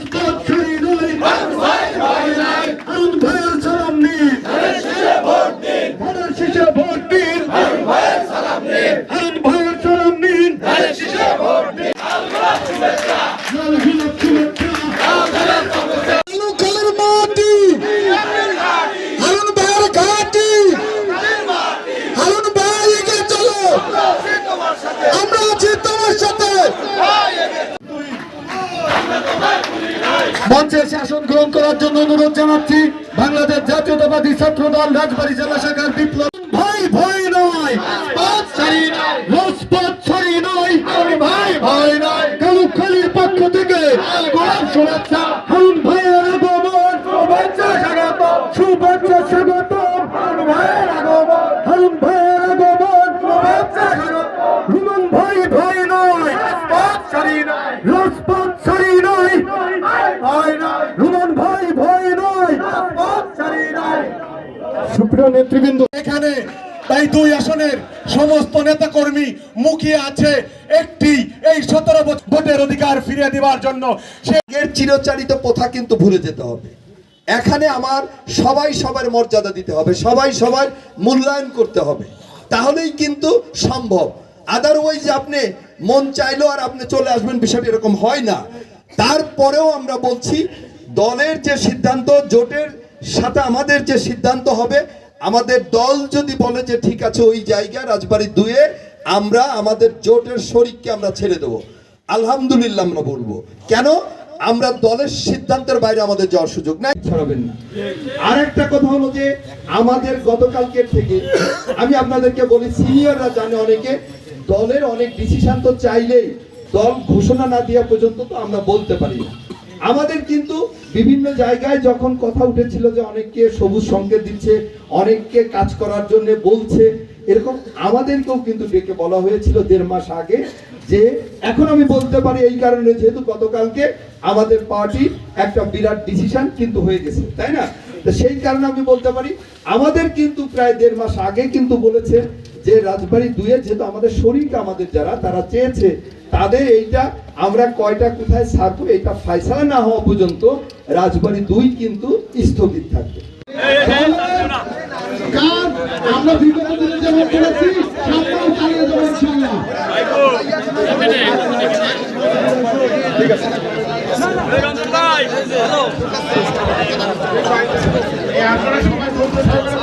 রাজপথ ছাড়ি নয়, হারুন ভাইয়ের সালাম নিন, ধানের শীষে ভোট দিন, হারুন ভাইয়ের সালাম নিন, লাল গোলাপ শুভেচ্ছা, কালের মাটি, হারুন ভাইয়ের ঘাটি, হারুন ভাই এগিয়ে চলো, আমরা আছি তোমার সাথে। মঞ্চের শাসন গ্রহণ করার জন্য অনুরোধ জানাচ্ছি বাংলাদেশ জাতীয়তাবাদী ছাত্র দল রাজবাড়ী জেলা শাখার বিপ্লব ভাই ভয় নয়, রাজপথ ছাড়ি নয়, ভাই ভয় নয়, কালুখালীর পক্ষ থেকে গোলাপ শুভেচ্ছা, হারুন ভাইয়ের আগমন, শুভেচ্ছা স্বাগত, শুভেচ্ছা স্বাগত, হারুন ভাইয়ের আগমন, হারুন ভাইয়ের আগমন, শুভেচ্ছা স্বাগত, রুমন ভাই ভয় নয়, রাজপথ ছাড়ি নয়, রাজপথ ছাড়ি নয়, রুমন ভাই ভয় নয়, রাজপথ ছাড়ি নয়। সুপ্রিয় নেতৃবৃন্দ, এখানে তাই দুই আসনের সমস্ত নেতা কর্মী মুখিয়ে আছে একটি এই 17 বছর ভোটের অধিকার ফিরিয়ে দেওয়ার জন্য। এর চিরচারিত প্রথা কিন্তু ভুলে যেতে হবে। এখানে আমার সবাই সবার মর্যাদা দিতে হবে, সবাই সবার মূল্যায়ন করতে হবে, তাহলেই কিন্তু সম্ভব। আদারওয়াইজ আপনি মন চাইলো আর আপনি চলে আসবেন, বিষয়টা এরকম হয় না। তারপরেও আমরা বলছি দলের যে সিদ্ধান্ত, জোটের সাথে আমাদের যে সিদ্ধান্ত হবে, আমাদের দল যদি বলে যে ঠিক আছে ওই জায়গায় রাজবাড়ী 2-এ আমরা আমাদের জোটের শরীককে আমরা ছেড়ে দেবো, আলহামদুলিল্লাহ আমরা বলবো। কেন? আমরা দলের সিদ্ধান্তের বাইরে আমাদের যাওয়ার সুযোগ নাই, ছড়াবেন না। আর একটা কথা হলো যে আমাদের গতকালকের থেকে আমি আপনাদেরকে বলি, সিনিয়ররা জানে, অনেকে দলের অনেক ডিসিশন তো চাইলেই দল ঘোষণা না দেওয়া পর্যন্ত তো আমরা বলতে পারি না। আমাদের কিন্তু বিভিন্ন জায়গায় যখন কথা উঠেছিল যে অনেককে সবুজ সংকেত দিচ্ছে, অনেককে কাজ করার জন্য বলছে, এরকম আমাদেরকেও কিন্তু ডেকে বলা হয়েছিল 1.5 মাস আগে, যে এখন আমি বলতে পারি এই কারণে যেহেতু গতকালকে আমাদের পার্টি একটা বিরাট ডিসিশন কিন্তু হয়ে গেছে, তাই না? তো সেই কারণে আমি বলতে পারি আমাদের কিন্তু প্রায় 1.5 মাস আগে কিন্তু বলেছে যে রাজবাড়ী 2-এ যেহেতু আমাদের শরীক, আমাদের যারা তারা চেয়েছে তাদের এইটা আমরা কয়টা কোথায় ছাড়বো এটা ফাইসালা না হওয়া পর্যন্ত রাজবাড়ী 2 কিন্তু স্থগিত থাকবে। আমরা বিগত দিনে যেমন করেছি সামনেও চালিয়ে যাবো ইনশাআল্লাহ। ঠিক আছে আপনারা সবাই বলতে থাকবেন।